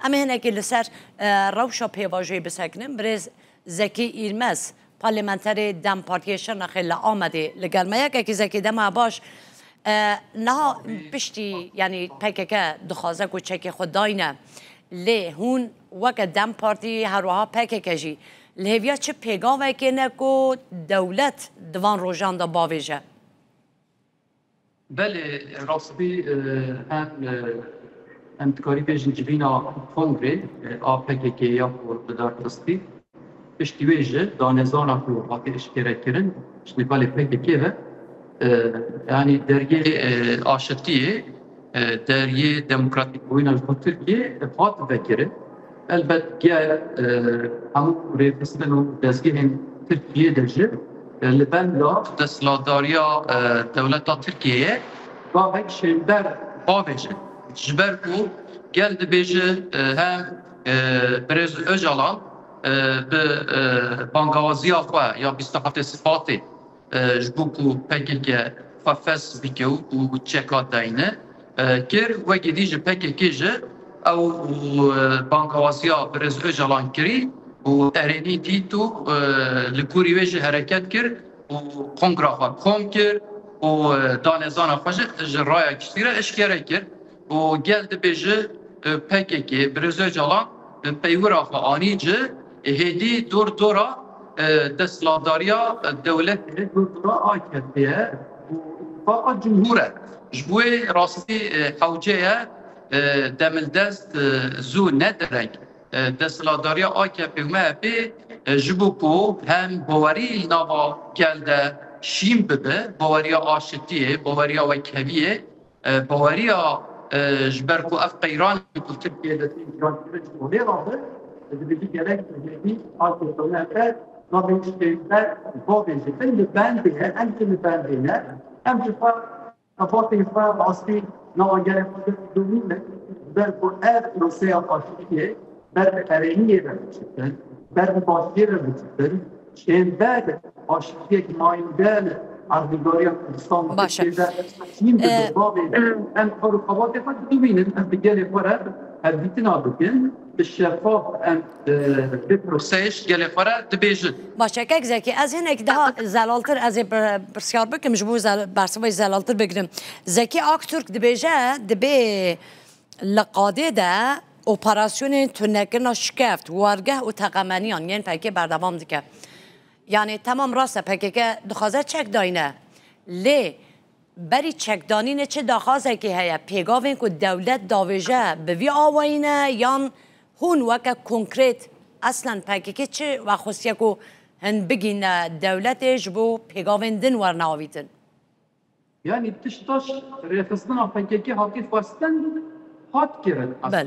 اما هنگی لسر روشا پیواجوی بسکنم برز زکی ایرمز پارلمانتر دم پارتی شرنخی لآمده لگرمه یک که زکی دم باش نه پشتی یعنی پکک دخوازه کو چک خود داینه لی هون وک دم پارتی هروها پکک جی لهویا چه پیغام که نکو دولت دوان روزان دا باویجه بله راستی هم تکاری بیشن جبینا کنگره APK یا بدار راستی پشتی ویجه دانزان اکو حاطی اشکره کرن شنبال PKK و yani dergi aşetiye dergi demokratik oyuna Türkiye hat vekiri elbette hamu refesinin dezgehen Türkiye dergi ben la desladariya devleta Türkiye'ye ve şeyler bağveci jiber bu geldi beji hem Brez Öcalan به بانگوازی آخوا یا 27 صفاتی جبوکو پکیک فافس بیکو و چکات داینه کر و گدیج پکیکیج او بانگوازی برز اجالان کری و ارینی دیتو لکوری ویج حرکت کر و کنگرافا کم کر و دانزان آخواج جرای کشتیره اشکره کر و گلد بیج پکیکی برز اجالان پیور آخوا آنیجه هدی دور دورا دستلانداریا دولت دور دورا آکتیه فقط جمهوره جبوی راستی حوجه دمل دست زو ندرک دستلانداریا آکتیه مهبی جبوکو هم باوری نوا گلده شیم ببه باوریا آشتیه باوریا وکهویه باوریا جبرکو اف قیران کل ترکیه دستی ایران جمهوری رابط Dedi gerek dedi arkadaşlar Nobel'ler bu benzetin ben de hem de ben de hem de Fatih asli nagerek durumda ben bu ev Rusya karşıtı ben ereniye vermiştim ben başlığı vermiştim şeyde aşkı mayında Ardıgorya Kurdistan şimdi bu en korkuvat efendim düminin hem de gerek var هدیتن آبکن به شفاف به پروسش گله خورا دبیجد. باشه که زکی از هنگ ده زلالتر از برسیار بکم جبو برسوی زلالتر بگیرم. زکی آکتورک دبیجه دبی لقاده ده اپراسیون تونکرنا شکفت وارگه و تقمنیان یعنی پکی بردوام دیگه. یعنی تمام راسته پکی که دخوازه چک داینه. لی بری چکدانی نه چه داخوازه که هیا پیگاوین که دولت داویجه به وی آوینه یان هون وکه کنکریت اصلا پاکیکه چه و خوستیه که هن بگین دولتش بو پیگاوین دن ورنه آویدن یعنی تشتاش ریفستان پاکیکه حاکی فاستن حاد کرد اصلا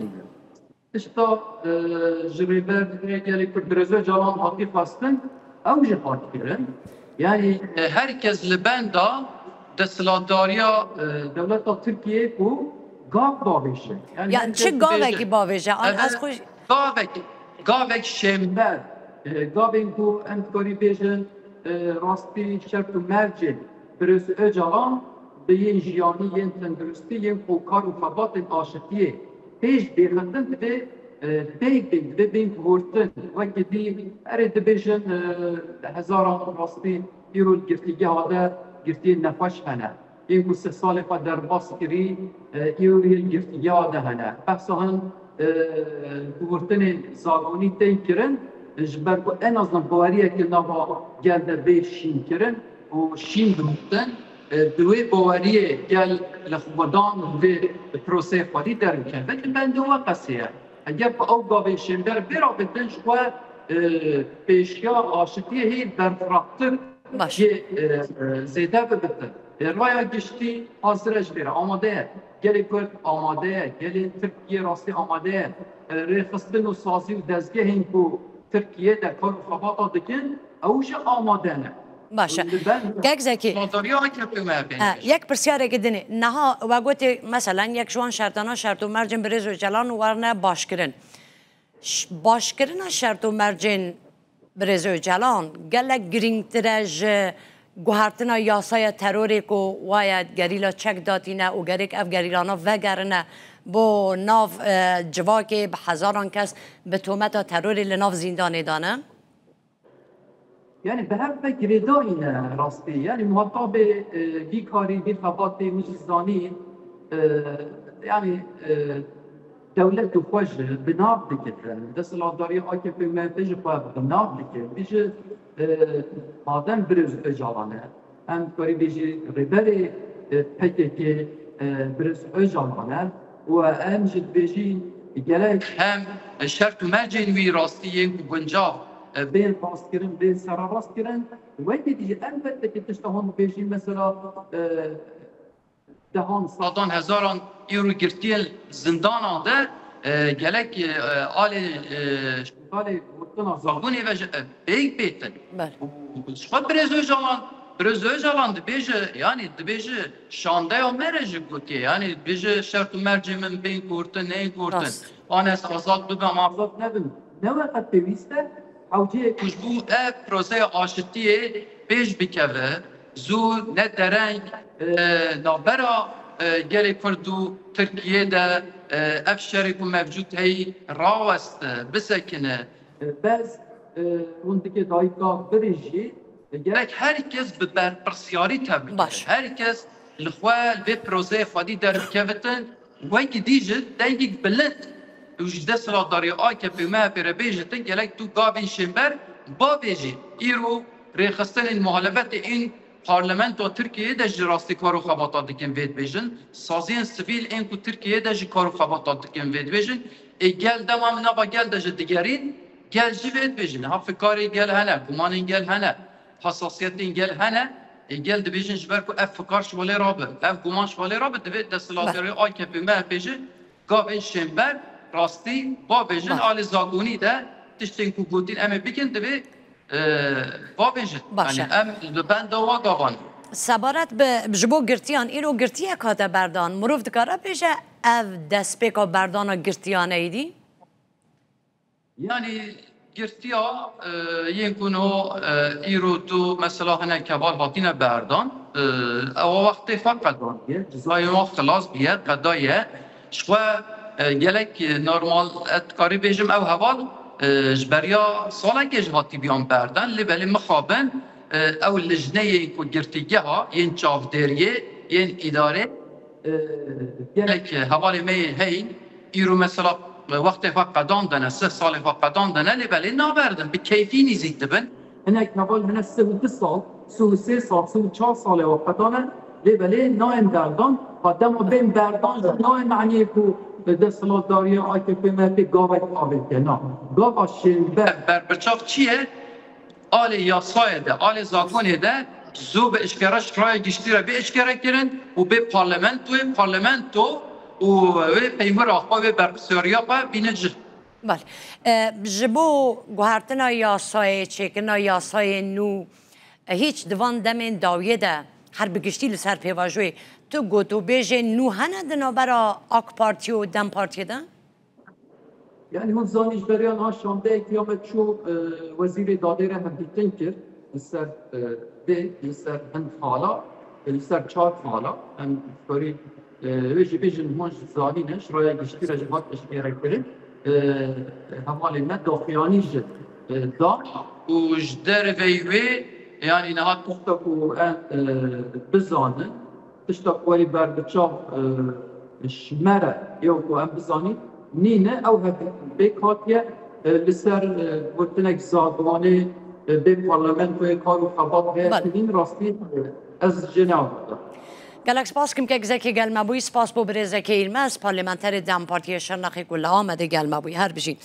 تشتا جریبر گلی کردرزه جوان حاکی فاستن اوجه حاد کرد یعنی herkes لبنده دستلانداریا دولت ترکیه کو گاو باویشه یعنی چه گاوکی باویشه آن از خوش گاوک شنبر گاوین کو انتکاری بیشن راستی شرط و مرجع برس اجالان به ین جیانی ین تندرستی ین کوکار و خبات آشتیه پیش بیخندن به بیگین به بین ورتن وقتی دی ارد بیشن هزاران راستی ایرول گرتیگه هاده گرتی نفش هنه این کو 3 سال قد در باس کری ایوری گرتی یاده هنه بحث هن گورتن زاگونی تین کرن جبر کو ان از باوریه که نوا گلده به شین کرن و شین بودن دوی باوریه گل لخودان و پروسه خالی در کن ولی بنده و قصیه اگر با او گاوی شنبر برا بدن شوا پیشیا آشتیه هی در فراختر باشه زیده ببتن رای گشتی حاضرش بیره آماده گلی کرد آماده گلی ترکیه راستی آماده ریخستن و سازی و دزگه هنگو ترکیه در کار و خباتا دکن اوش آماده نه باشه گگ زکی یک پرسیاره گدنی نها و گوتی مثلا یک جوان شرطانا شرط و مرجن بریز و جلان ورنه باشکرن باشکرن شرط و مرجن برزو جلان گله گرینگترج گوهرتنا یاسای تروری کو واید گریلا چک داتینه و گریک اف گریلانا وگرنه بو ناف جواکی به هزاران کس به تومت تروری لناف زندان دانه؟ يعني بهم فكر داين راستي يعني مهطاب بيكاري بالخباط وجزاني يعني دولة خوش بناف دكتر دست العداري آكي في منتج بناف دكتر بيجي مادام برز اجالانه هم كاري بيجي ربري PKK برز اجالانه و هم جد بيجي جلك هم شرط مرجين وي راستي بنجاف بين راستكرن بين سرا راستكرن وقتی دیگه البته که تشتهان بيجي مثلا دهان صدان هزاران یورو گرتیل زندان ده گلک آل شمال وطن زاغونی و بیگ بیتن شخص برزوج جالان دبیجه یعنی دبیجه شانده یا مرجع گویی یعنی دبیجه شرط مرجع من بین کورتن نه کورتن آن از آزاد بگم آزاد نبیم نه وقت پیوسته حوجه کشبو پروسه آشتیه پیش بکوه زو نه درنگ نابرا گلی کردو ترکیه ده اف شریک موجود هی راوست بسکنه بس وندی که دایکا بریجی گرک هرکس به برپرسیاری تبدیل هرکس لخوال به پروسه خودی در بکوتن وکی دیجه دنگی بلند وجد سلطداری آکه پیمه پر بیجتن گلک تو گابین شنبر با بیجی ایرو ریخستن المحالفت این پارلمنت و ترکیه ده جراستی کارو خباطات دکن وید بیجن سازین سیویل این کو ترکیه ده کارو خباطات دکن وید بیجن گل دوام نبا گل ده دیگرین گل جی وید بیجن ها فکاری گل هنه گمان گل هنه حساسیت گل هنه گل ده بیجن جبر کو اف فکار شوالی رابط اف گمان شوالی رابط دوید ده سلطداری آکه پیمه بیجن گابین شنبر راستی با بیجن آل زاگونی ده تشتین کو گوتین اما بکن دوی با بیجن یعنی ام بند و گابان سبارت به جبو گرتیان اینو گرتیه کاته بردان مروف دکاره بیجه او دست پیکا بردان گرتیان ایدی؟ یعنی گرتیا این کنو ایرو تو مثلا هنه کبال هاتین بردان او وقتی فقط دانیه جزای ما خلاص بیاد قدایه شخواه گلک نرمال اتکاری بیجم او حوال جبریا ساله که جهاتی بیان بردن لبلی مخابن او لجنه این که گرتیگه ها این چافدریه این اداره گلک حوال می هین ایرو مثلا وقت فقدان دنه 3 سال فقدان دنه لبلی نابردن به کیفی نیزید دبن هنک حوال هنه 32 سال 33 سال 34 سال وقتانه لبلی نایم بردان قدم بین بردان نایم معنی که دست سلطداری آکه مهدی گاوی قابل کنه گاوا شنبه برچاف چیه؟ آل یاسای ده آل زاکونه ده زو به اشکرش رای گشتی را به اشکره کرن و به پارلمنتو و به پیمور آخوا به برپسیاریا با بینجر بله جبو گوهرتنا یاسای چکنا یاسای نو هیچ دوان دمین داویه ده هر بگشتی لسر پیواجوی تو گوتو بیجه نو هنه دنا برا آک پارتی و دم پارتی ده؟ یعنی هون زانیش بریان ها شامده اکیامت چو وزیر داده را هم دیتن کرد لسر به لسر هند حالا لسر 4 حالا هم کاری ویجی بیجن هونش زانینش رای گشتی را جهات اشکره کرد همالی من داخیانی جد دا و جدر ویوی یعنی نهات مختکو بزانن تشتاق ولی بردچاف شمره یا کو ام بزانی نینه او به کاتیه لسر گفتنک زادوانه به پارلمنت و کارو خبات این راستی از جناب گلک سپاس کم که گزکی گل مبوی سپاس بو برزکی ایلمه از پارلمنتر دم پارتی شرنخی کل آمده گل مبوی هر بشین